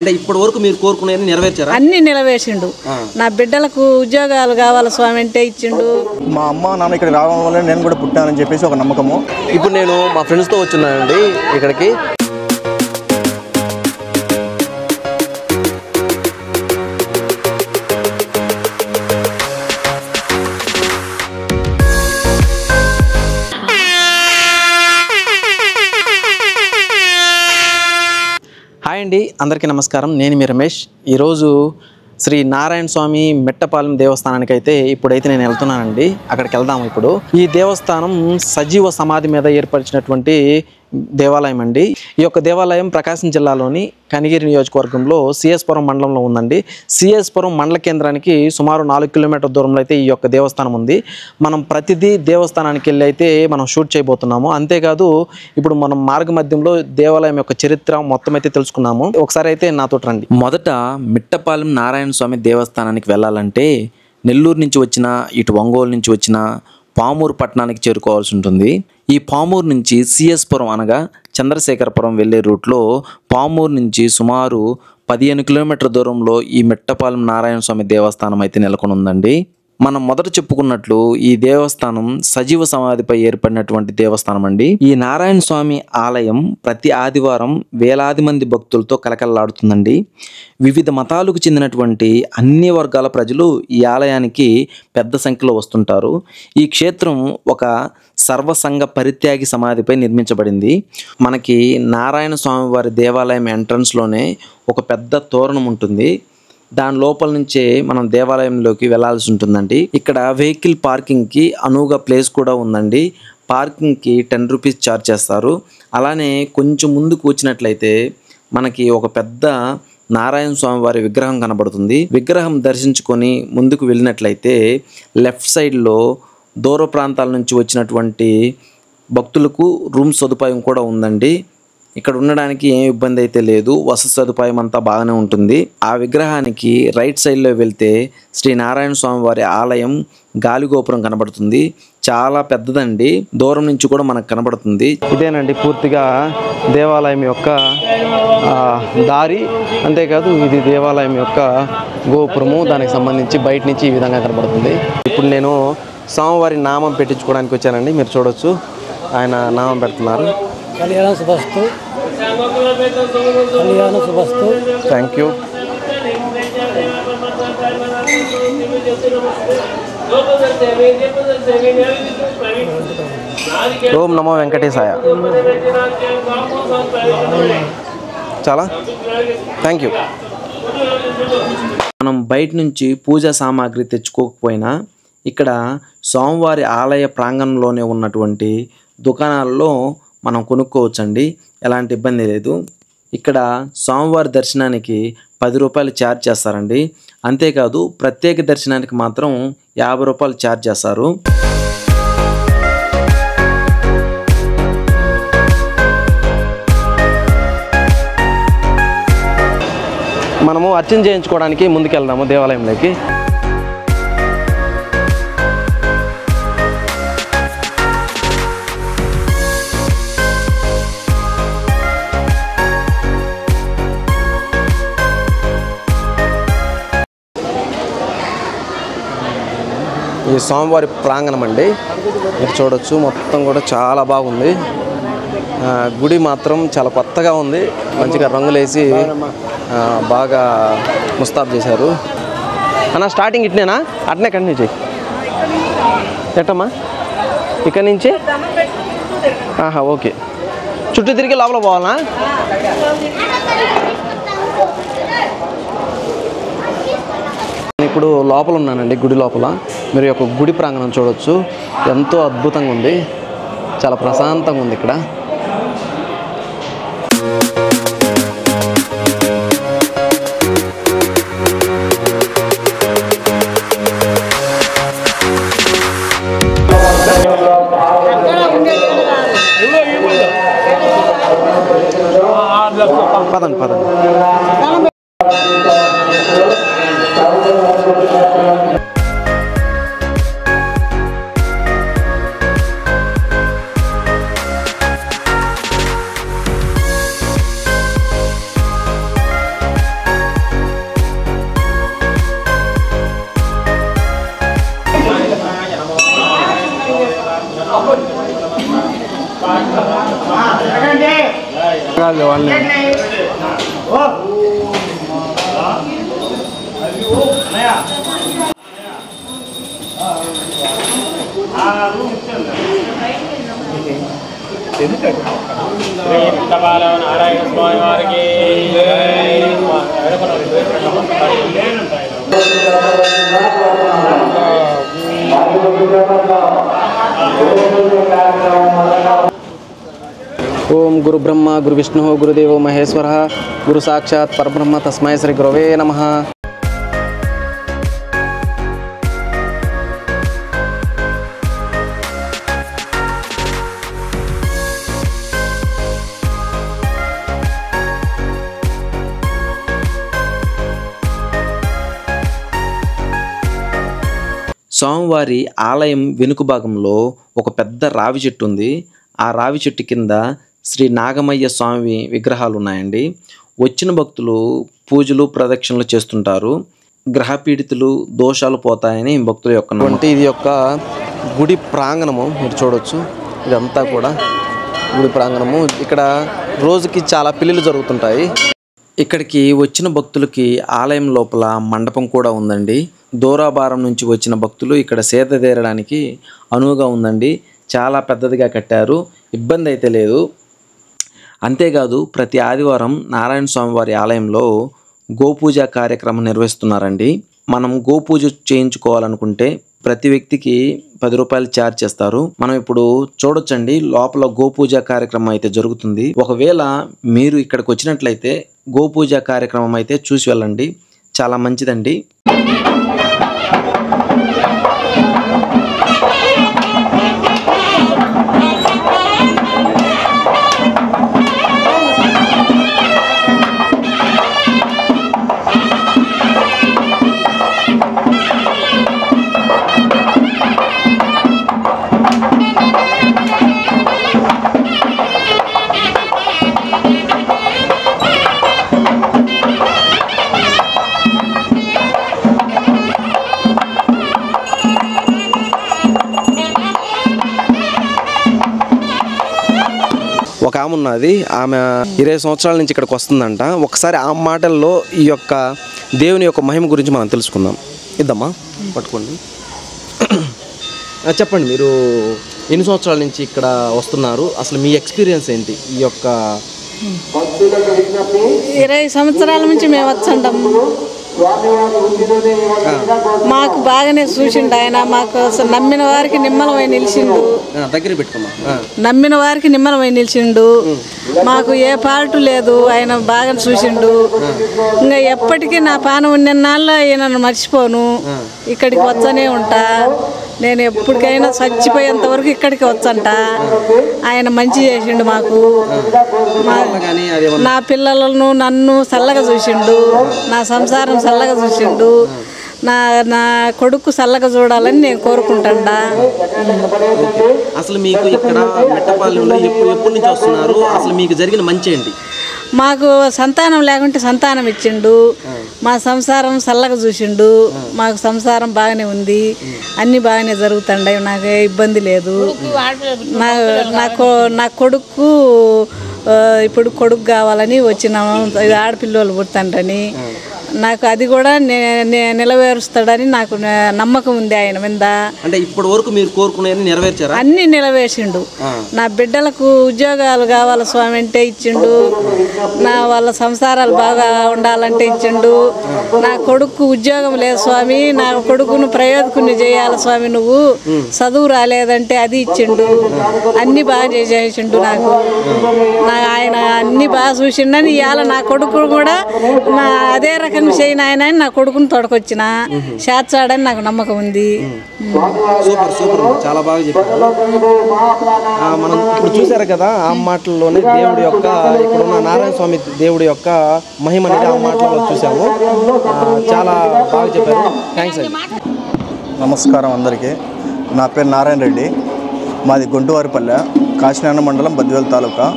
అంటే ఇప్పటి వరకు మీరు కోరుకునేది నెరవేర్చారా? అన్ని నెరవేర్చిండు. నా బిడ్డలకు ఉద్యోగాలు కావాలి స్వామి అంటే ఇచ్చిండు. మా అమ్మ నాన్న ఇక్కడ రావడం వల్ల నేను కూడా పుట్టానని చెప్పేసి ఒక నమ్మకము. ఇప్పుడు నేను మా ఫ్రెండ్స్తో వచ్చున్నానండి ఇక్కడికి. హాయ్ అండి, అందరికీ నమస్కారం. నేను మీ రమేష్. ఈరోజు శ్రీ నారాయణ స్వామి మెట్టపాలెం దేవస్థానానికి అయితే ఇప్పుడైతే నేను వెళ్తున్నానండి. అక్కడికి వెళ్దాము. ఇప్పుడు ఈ దేవస్థానం సజీవ సమాధి మీద ఏర్పరిచినటువంటి దేవాలయం అండి. ఈ యొక్క దేవాలయం ప్రకాశం జిల్లాలోని కనిగిరి నియోజకవర్గంలో సిఎస్పురం మండలంలో ఉందండి. సిఎస్పురం మండల కేంద్రానికి సుమారు 4 కిలోమీటర్ల దూరంలో అయితే ఈ యొక్క దేవస్థానం ఉంది. మనం ప్రతిదీ దేవస్థానానికి వెళ్ళి అయితే మనం షూట్ చేయబోతున్నాము. అంతేకాదు ఇప్పుడు మనం మార్గ మధ్యంలో దేవాలయం యొక్క చరిత్ర మొత్తం అయితే తెలుసుకున్నాము. ఒకసారి అయితే నాతో రండి. మొదట మిట్టపాలెం నారాయణ స్వామి దేవస్థానానికి వెళ్ళాలంటే నెల్లూరు నుంచి వచ్చిన, ఇటు ఒంగోలు నుంచి వచ్చిన పామూరు పట్టణానికి చేరుకోవాల్సి ఉంటుంది. ఈ పామూరు నుంచి సిఎస్పురం అనగా చంద్రశేఖరపురం వెళ్ళే రూట్లో పామూరు నుంచి సుమారు 15 కిలోమీటర్ల దూరంలో ఈ మిట్టపాలెం నారాయణ స్వామి దేవస్థానం అయితే నెలకొని ఉందండి. మనం మొదట చెప్పుకున్నట్లు ఈ దేవస్థానం సజీవ సమాధిపై ఏర్పడినటువంటి దేవస్థానం అండి. ఈ నారాయణ స్వామి ఆలయం ప్రతి ఆదివారం వేలాది మంది భక్తులతో కలకలలాడుతుందండి. వివిధ మతాలకు చెందినటువంటి అన్ని వర్గాల ప్రజలు ఈ ఆలయానికి పెద్ద సంఖ్యలో వస్తుంటారు. ఈ క్షేత్రం ఒక సర్వసంగ పరిత్యాగి సమాధిపై నిర్మించబడింది. మనకి నారాయణ స్వామి వారి దేవాలయం ఎంట్రన్స్లోనే ఒక పెద్ద తోరణం ఉంటుంది. దాని లోపల నుంచే మనం దేవాలయంలోకి వెళ్ళాల్సి ఉంటుందండి. ఇక్కడ వెహికల్ పార్కింగ్కి అనువుగా ప్లేస్ కూడా ఉందండి. పార్కింగ్కి 10 రూపీస్ ఛార్జ్ చేస్తారు. అలానే కొంచెం ముందుకు వచ్చినట్లయితే మనకి ఒక పెద్ద నారాయణ స్వామి వారి విగ్రహం కనబడుతుంది. విగ్రహం దర్శించుకొని ముందుకు వెళ్ళినట్లయితే లెఫ్ట్ సైడ్లో దూర ప్రాంతాల నుంచి వచ్చినటువంటి భక్తులకు రూమ్ సదుపాయం కూడా ఉందండి. ఇక్కడ ఉండడానికి ఏం ఇబ్బంది అయితే లేదు. వసతి సదుపాయం అంతా బాగానే ఉంటుంది. ఆ విగ్రహానికి రైట్ సైడ్లో వెళ్తే శ్రీ నారాయణ స్వామి వారి ఆలయం గాలిగోపురం కనబడుతుంది. చాలా పెద్దదండి. దూరం నుంచి కూడా మనకు కనబడుతుంది. ఇదేనండి పూర్తిగా దేవాలయం యొక్క దారి. అంతేకాదు ఇది దేవాలయం యొక్క గోపురము. దానికి సంబంధించి బయట నుంచి ఈ విధంగా కనబడుతుంది. ఇప్పుడు నేను స్వామివారి నామం పెట్టించుకోవడానికి వచ్చానండి. మీరు చూడొచ్చు, ఆయన నామం పెడుతున్నారు. కళ్యాణ శుభస్తు, కళ్యాణ శుభస్తు. Thank you. ఓం నమో వెంకటేశాయ. చాలా థ్యాంక్ యూ. మనం బయట నుంచి పూజా సామాగ్రి తెచ్చుకోకపోయినా ఇక్కడ స్వామివారి ఆలయ ప్రాంగణంలోనే ఉన్నటువంటి దుకాణాల్లో మనం కొనుక్కోవచ్చండి. ఎలాంటి ఇబ్బంది లేదు. ఇక్కడ స్వామివారి దర్శనానికి 10 రూపాయలు ఛార్జ్ చేస్తారండి. అంతేకాదు ప్రత్యేక దర్శనానికి మాత్రం 50 రూపాయలు ఛార్జ్ చేస్తారు. మనము అర్చన చేయించుకోవడానికి ముందుకెళ్దాము దేవాలయంలోకి. ఈ స్వామివారి ప్రాంగణం అండి. మీరు చూడొచ్చు, మొత్తం కూడా చాలా బాగుంది. గుడి మాత్రం చాలా కొత్తగా ఉంది. మంచిగా రంగులేసి బాగా ముస్తాబ్ చేశారు. అన్న స్టార్టింగ్ ఇట్నేనా? అట్నే కంటిన్యూ చేయి. ఎట్టమ్మా ఇక్కడ నుంచి? ఓకే. చుట్టూ తిరిగి లోపల పోవాలా? ఇప్పుడు లోపల ఉన్నానండి, గుడి లోపల. మీరు యొక్క గుడి ప్రాంగణం చూడొచ్చు, ఎంతో అద్భుతంగా ఉంది. చాలా ప్రశాంతంగా ఉంది ఇక్కడ. పదండి పదండి. చాలు వాళ్ళని నారాయణ స్వామి వారికి ఓం గురు బ్రహ్మ గురు విష్ణు గురుదేవో మహేశ్వర గురు సాక్షాత్ పరబ్రహ్మ తస్మై శ్రీ గురవే నమః. స్వామివారి ఆలయం వెనుక భాగంలో ఒక పెద్ద రావి చెట్టు ఉంది. ఆ రావి చెట్టు కింద శ్రీ నాగమయ్య స్వామి విగ్రహాలు ఉన్నాయండి. వచ్చిన భక్తులు పూజలు ప్రదక్షిణలు చేస్తుంటారు. గ్రహపీడితులు దోషాలు పోతాయని భక్తుల యొక్క నమ్మకం. ఇది యొక్క గుడి ప్రాంగణము మీరు చూడవచ్చు. ఇదంతా కూడా గుడి ప్రాంగణము. ఇక్కడ రోజుకి చాలా పెళ్ళిళ్ళు జరుగుతుంటాయి. ఇక్కడికి వచ్చిన భక్తులకి ఆలయం లోపల మండపం కూడా ఉందండి. దూరాభారం నుంచి వచ్చిన భక్తులు ఇక్కడ సేద తీరడానికి అనువుగా ఉందండి. చాలా పెద్దదిగా కట్టారు. ఇబ్బంది అయితే లేదు. అంతేకాదు ప్రతి ఆదివారం నారాయణ స్వామి వారి ఆలయంలో గోపూజ కార్యక్రమం నిర్వహిస్తున్నారండి. మనం గోపూజ చేయించుకోవాలనుకుంటే ప్రతి వ్యక్తికి 10 రూపాయలు ఛార్జ్ చేస్తారు. మనం ఇప్పుడు చూడొచ్చండి, లోపల గోపూజ కార్యక్రమం అయితే జరుగుతుంది. ఒకవేళ మీరు ఇక్కడికి వచ్చినట్లయితే గోపూజ కార్యక్రమం అయితే చూసి వెళ్ళండి, చాలా మంచిదండి. ఒక ఆమె ఉన్నది, ఆమె 20 సంవత్సరాల నుంచి ఇక్కడికి వస్తుందంట. ఒకసారి ఆ మాటల్లో ఈ యొక్క దేవుని యొక్క మహిమ గురించి మనం తెలుసుకుందాం. ఇద్దమ్మా పట్టుకోండి. చెప్పండి, మీరు ఎన్ని సంవత్సరాల నుంచి ఇక్కడ వస్తున్నారు? అసలు మీ ఎక్స్పీరియన్స్ ఏంటి? ఈ యొక్క 20 సంవత్సరాల నుంచి మేము వచ్చండం. మాకు బాగానే చూసిండు ఆయన. మాకు అసలు నమ్మిన వారికి నిమ్మలమై నిలిచిండు. దగ్గర పెట్టుకోమా. నమ్మిన వారికి నిమ్మలమై నిలిచిండు. మాకు ఏ పాటు లేదు. ఆయన బాగా చూసిండు. ఇంకా ఎప్పటికీ నా పానం ఉన్నన్నాళ్ళ ఈయనను మర్చిపోను. ఇక్కడికి వచ్చనే ఉంటా. నేను ఎప్పటికైనా చచ్చిపోయేంత వరకు ఇక్కడికి వచ్చంట. ఆయన మంచి చేసిండు మాకు. నా పిల్లలను నన్ను చల్లగా చూసిండు. నా సంసారం చల్లగా చూసిండు. నా కొడుకు చల్లగా చూడాలని నేను కోరుకుంటాడా. అసలు మీకు ఇక్కడ మెట్టపాలెంలో ఎప్పటి నుంచి వస్తున్నారు? అసలు మీకు జరిగిన మంచి ఏంటి? మాకు సంతానం లేకుంటే సంతానం ఇచ్చిండు. మా సంసారం చల్లగా చూసిండు. మాకు సంసారం బాగానే ఉంది. అన్నీ బాగానే జరుగుతుండయి. నాకు ఇబ్బంది లేదు. నా కొడుకు ఇప్పుడు కొడుకు కావాలని వచ్చినాము. ఆడపిల్లలు పుడతాంటని నాకు అది కూడా నిలవేరుస్తాడని నాకు నమ్మకం ఉంది ఆయన మీద. అంటే ఇప్పటి వరకు మీరు కోరుకునేది నెరవేర్చారా? అన్ని నిలవేర్చిండు. నా బిడ్డలకు ఉద్యోగాలు కావాలి స్వామి అంటే ఇచ్చిండు. నా వాళ్ళ సంసారాలు బాగా ఉండాలంటే ఇచ్చిండు. నా కొడుకు ఉద్యోగం లేదు స్వామి, నా కొడుకును ప్రయోజకుని చేయాలి స్వామి, నువ్వు చదువు రాలేదంటే అది ఇచ్చిండు. అన్ని బాగా చేసిండు నాకు. ఆయన అన్ని బాగా చూసిండని ఇవాళ నా కొడుకు కూడా అదే రకంగా చేయను ఆయన నా కొడుకుని తోడుకొచ్చిన చేర్చాడని నాకు నమ్మకం ఉంది. సూపర్ సూపర్, చాలా బాగా చెప్పారు. మనం ఇప్పుడు చూసారు కదా, ఆ మాటల్లోనే దేవుడి యొక్క ఇక్కడ ఉన్న నారాయణ స్వామి దేవుడి యొక్క మహిమ అనేది ఆ మాటల్లో చూసాము. చాలా బాగా చెప్పారు. థ్యాంక్స్ అండి. నమస్కారం అందరికీ. నా పేరు నారాయణ రెడ్డి. మాది గుంటువారిపల్లె, కాశీనారాయణ మండలం, బద్వేల్ తాలూకా.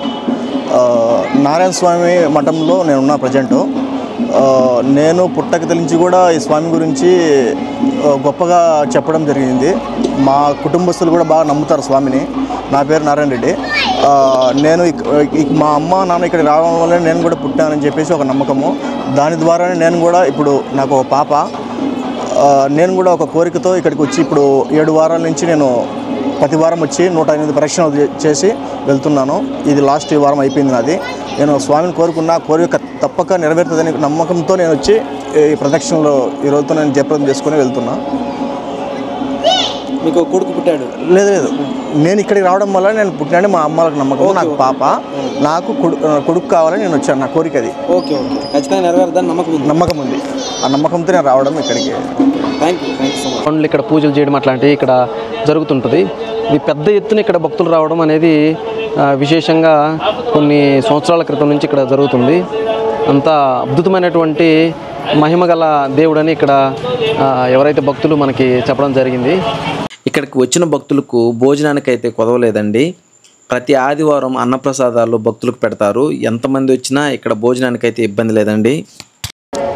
నారాయణ స్వామి మఠంలో నేనున్నా ప్రజెంటు. నేను పుట్టక నుంచి కూడా ఈ స్వామి గురించి గొప్పగా చెప్పడం జరిగింది. మా కుటుంబస్తులు కూడా బాగా నమ్ముతారు స్వామిని. నా పేరు నారాయణ రెడ్డి. నేను మా అమ్మ నాన్న ఇక్కడ రావడం వల్ల నేను కూడా పుట్టానని చెప్పేసి ఒక నమ్మకము. దాని ద్వారానే నేను కూడా ఇప్పుడు నాకు ఒక పాప, నేను కూడా ఒక కోరికతో ఇక్కడికి వచ్చి ఇప్పుడు 7 వారాల నుంచి నేను ప్రతి వారం వచ్చి 108 ప్రదక్షిణలు చేసి వెళ్తున్నాను. ఇది లాస్ట్ వారం అయిపోయింది నాది. నేను స్వామిని కోరుకున్న కోరిక తప్పక నెరవేరుతుందని నమ్మకంతో నేను వచ్చి ఈ ప్రదక్షిణలో ఈరోజుతో నేను జపం చేసుకుని వెళ్తున్నా. మీకు కొడుకు పుట్టాడు? లేదు, నేను ఇక్కడికి రావడం వల్ల నేను పుట్టినాడు. మా అమ్మలకు నమ్మకం, నాకు పాప, నాకు కొడుకు కావాలని నేను వచ్చాను. నా కోరిక అది. ఓకే, ఖచ్చితంగా నెరవేరుదని నమ్మకం ఉంది. ఆ నమ్మకంతో నేను రావడం ఇక్కడికి. Thank you so much. ఇక్కడ పూజలు చేయడం అట్లాంటివి ఇక్కడ జరుగుతుంటుంది. ఇది పెద్ద ఎత్తున ఇక్కడ భక్తులు రావడం అనేది విశేషంగా కొన్ని సంవత్సరాల క్రితం నుంచి ఇక్కడ జరుగుతుంది. అంత అద్భుతమైనటువంటి మహిమగల దేవుడని ఇక్కడ ఎవరైతే భక్తులు మనకి చెప్పడం జరిగింది. ఇక్కడికి వచ్చిన భక్తులకు భోజనానికి అయితే కొదవలేదండి. ప్రతి ఆదివారం అన్నప్రసాదాలు భక్తులకు పెడతారు. ఎంతమంది వచ్చినా ఇక్కడ భోజనానికి అయితే ఇబ్బంది లేదండి.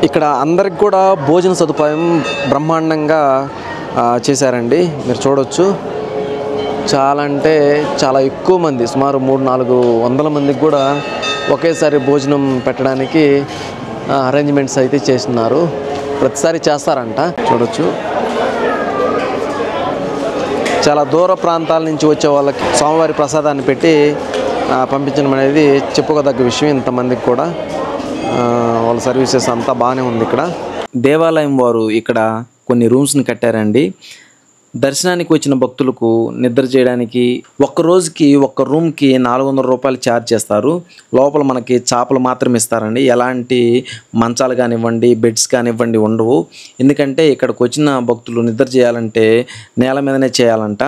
ఇక్కడ అందరికి కూడా భోజన సదుపాయం బ్రహ్మాండంగా చేశారండి. మీరు చూడవచ్చు, చాలా అంటే చాలా ఎక్కువ మంది, సుమారు 300-400 మందికి కూడా ఒకేసారి భోజనం పెట్టడానికి అరేంజ్మెంట్స్ అయితే చేస్తున్నారు. ప్రతిసారి చేస్తారంట. చూడొచ్చు, చాలా దూర ప్రాంతాల నుంచి వచ్చే వాళ్ళకి స్వామివారి ప్రసాదాన్ని పెట్టి పంపించడం అనేది చెప్పుకోదగ్గ విషయం. ఇంతమందికి కూడా వాళ్ళ సర్వీసెస్ అంతా బాగానే ఉంది. ఇక్కడ దేవాలయం వారు ఇక్కడ కొన్ని రూమ్స్ని కట్టారండి. దర్శనానికి వచ్చిన భక్తులకు నిద్ర చేయడానికి ఒక్క రోజుకి ఒక్క రూమ్కి 400 రూపాయలు ఛార్జ్ చేస్తారు. లోపల మనకి చాపలు మాత్రమే ఇస్తారండి. ఎలాంటి మంచాలు కానివ్వండి, బెడ్స్ కానివ్వండి ఉండవు. ఎందుకంటే ఇక్కడికి వచ్చిన భక్తులు నిద్ర చేయాలంటే నేల మీదనే చేయాలంట.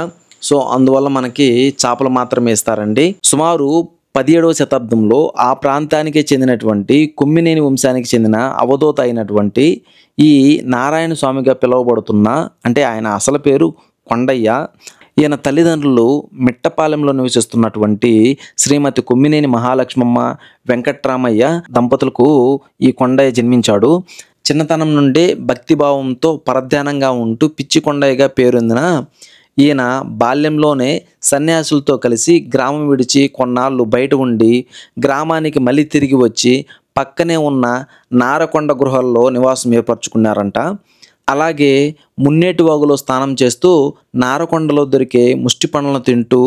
సో అందువల్ల మనకి చాపలు మాత్రమే ఇస్తారండి. సుమారు 17వ శతాబ్దంలో ఆ ప్రాంతానికి చెందినటువంటి కొమ్మినేని వంశానికి చెందిన అవధూత అయినటువంటి ఈ నారాయణ స్వామిగా పిలువబడుతున్న, అంటే ఆయన అసలు పేరు కొండయ్య, ఈయన తల్లిదండ్రులు మిట్టపాలెంలో నివసిస్తున్నటువంటి శ్రీమతి కొమ్మినేని మహాలక్ష్మమ్మ వెంకట్రామయ్య దంపతులకు ఈ కొండయ్య జన్మించాడు. చిన్నతనం నుండే భక్తిభావంతో పరధ్యానంగా ఉంటూ పిచ్చి కొండయ్యగా పేరొందిన ఈయన బాల్యంలోనే సన్యాసులతో కలిసి గ్రామం విడిచి కొన్నాళ్ళు బయట ఉండి గ్రామానికి మళ్ళీ తిరిగి వచ్చి పక్కనే ఉన్న నారకొండ గృహాల్లో నివాసం ఏర్పరచుకున్నారంట. అలాగే మున్నేటి వాగులో స్నానం చేస్తూ నారకొండలో దొరికే ముష్టి పండ్లను తింటూ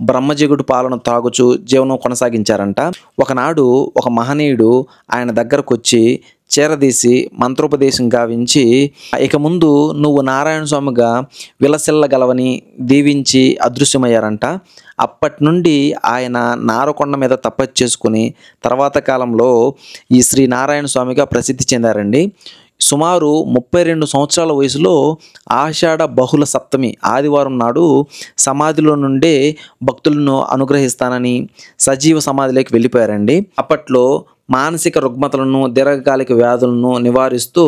బ్రహ్మజిగుడు పాలను తాగుచూ జీవనం కొనసాగించారంట. ఒకనాడు ఒక మహనీయుడు ఆయన దగ్గరకు వచ్చి చేరదీసి మంత్రోపదేశం గావించి, ఇక ముందు నువ్వు నారాయణ స్వామిగా విలసిల్లగలవని దీవించి అదృశ్యమయ్యారంట. అప్పటి నుండి ఆయన నారకొండ మీద తపస్సు చేసుకుని తర్వాత కాలంలో ఈ శ్రీ నారాయణ స్వామిగా ప్రసిద్ధి చెందారండి. సుమారు 32 సంవత్సరాల వయసులో ఆషాఢ బహుళ సప్తమి ఆదివారం నాడు సమాధిలో నుండే భక్తులను అనుగ్రహిస్తానని సజీవ సమాధిలోకి వెళ్ళిపోయారండి. అప్పట్లో మానసిక రుగ్మతలను, దీర్ఘకాలిక వ్యాధులను నివారిస్తూ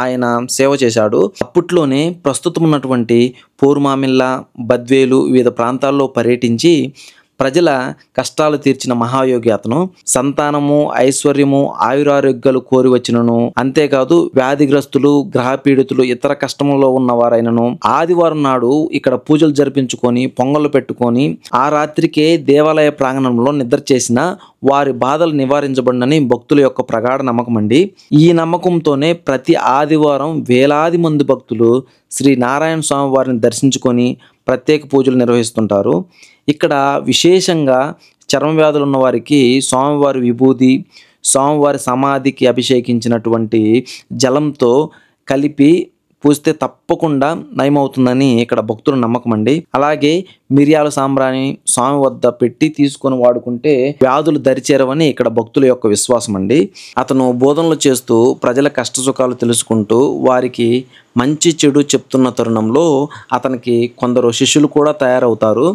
ఆయన సేవ చేశాడు. అప్పట్లోనే ప్రస్తుతం ఉన్నటువంటి పోరుమామిళ్ళ, బద్వేలు వివిధ ప్రాంతాల్లో పర్యటించి ప్రజల కష్టాలు తీర్చిన మహాయోగి అతను. సంతానము, ఐశ్వర్యము, ఆయురారోగ్యాలు కోరి వచ్చినను, అంతేకాదు వ్యాధిగ్రస్తులు, గ్రహపీడితులు, ఇతర కష్టములలో ఉన్నవారైనను ఆదివారం నాడు ఇక్కడ పూజలు జరిపించుకొని పొంగళ్ళు పెట్టుకొని ఆ రాత్రికే దేవాలయ ప్రాంగణంలో నిద్ర చేసిన వారి బాధలు నివారించబడినని భక్తుల యొక్క ప్రగాఢ నమ్మకం అండి. ఈ నమ్మకంతోనే ప్రతి ఆదివారం వేలాది మంది భక్తులు శ్రీ నారాయణ స్వామి వారిని దర్శించుకొని ప్రత్యేక పూజలు నిర్వహిస్తుంటారు. ఇక్కడ విశేషంగా చర్మ వ్యాధులు ఉన్న వారికి స్వామివారి విభూది, స్వామివారి సమాధికి అభిషేకించినటువంటి జలంతో కలిపి పూస్తే తప్పకుండా నయమవుతుందని ఇక్కడ భక్తుల నమ్మకం అండి. అలాగే మిరియాల సాంబ్రాణి స్వామి వద్ద పెట్టి తీసుకొని వాడుకుంటే వ్యాధులు దరిచేరవని ఇక్కడ భక్తుల యొక్క విశ్వాసం అండి. అతను బోధనలు చేస్తూ ప్రజల కష్ట సుఖాలు తెలుసుకుంటూ వారికి మంచి చెడు చెప్తున్న తరుణంలో అతనికి కొందరు శిష్యులు కూడా తయారవుతారు.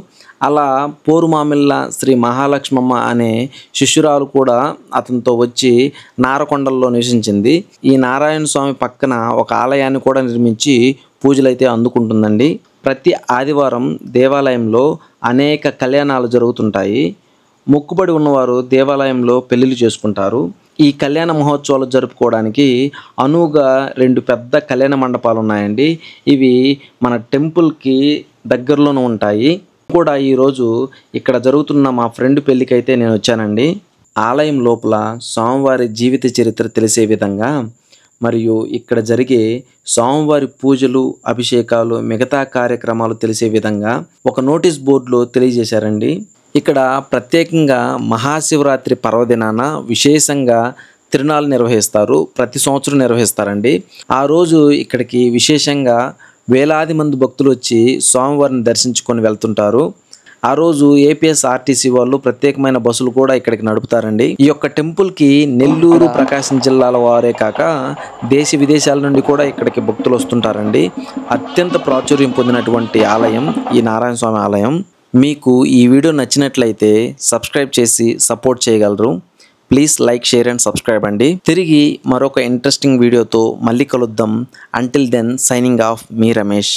అలా పోరుమామిళ్ళ శ్రీ మహాలక్ష్మమ్మ అనే శిష్యురాలు కూడా అతనితో వచ్చి నారకొండల్లో నివసించింది. ఈ నారాయణ స్వామి పక్కన ఒక ఆలయాన్ని కూడా నిర్మించి పూజలైతే అందుకుంటుందండి. ప్రతి ఆదివారం దేవాలయంలో అనేక కళ్యాణాలు జరుగుతుంటాయి. మొక్కుబడి ఉన్నవారు దేవాలయంలో పెళ్లిళ్ళు చేసుకుంటారు. ఈ కళ్యాణ మహోత్సవాలు జరుపుకోవడానికి అనువుగా 2 పెద్ద కళ్యాణ మండపాలు ఉన్నాయండి. ఇవి మన టెంపుల్కి దగ్గరలోనే ఉంటాయి. కూడా ఈరోజు ఇక్కడ జరుగుతున్న మా ఫ్రెండ్ పెళ్ళికైతే నేను వచ్చానండి. ఆలయం లోపల స్వామివారి జీవిత చరిత్ర తెలిసే విధంగా మరియు ఇక్కడ జరిగే స్వామివారి పూజలు, అభిషేకాలు, మిగతా కార్యక్రమాలు తెలిసే విధంగా ఒక నోటీస్ బోర్డులో తెలియజేశారండి. ఇక్కడ ప్రత్యేకంగా మహాశివరాత్రి పర్వదినాన విశేషంగా తిరునాళ్ళు నిర్వహిస్తారు. ప్రతి సంవత్సరం నిర్వహిస్తారండి. ఆ రోజు ఇక్కడికి విశేషంగా వేలాది మంది భక్తులు వచ్చి స్వామివారిని దర్శించుకొని వెళ్తుంటారు. ఆ రోజు ఏపీఎస్ఆర్టీసీ వాళ్ళు ప్రత్యేకమైన బస్సులు కూడా ఇక్కడికి నడుపుతారండి. ఈ యొక్క టెంపుల్కి నెల్లూరు, ప్రకాశం జిల్లాల వారే కాక దేశ విదేశాల నుండి కూడా ఇక్కడికి భక్తులు వస్తుంటారండి. అత్యంత ప్రాచుర్యం పొందినటువంటి ఆలయం ఈ నారాయణ స్వామి ఆలయం. మీకు ఈ వీడియో నచ్చినట్లయితే సబ్స్క్రైబ్ చేసి సపోర్ట్ చేయగలరు. Please like, share and subscribe అండి. తిరిగి మరొక ఇంట్రెస్టింగ్ వీడియోతో మళ్ళీ కలుద్దాం. అంటిల్ దెన్ సైనింగ్ ఆఫ్ మీ రమేష్.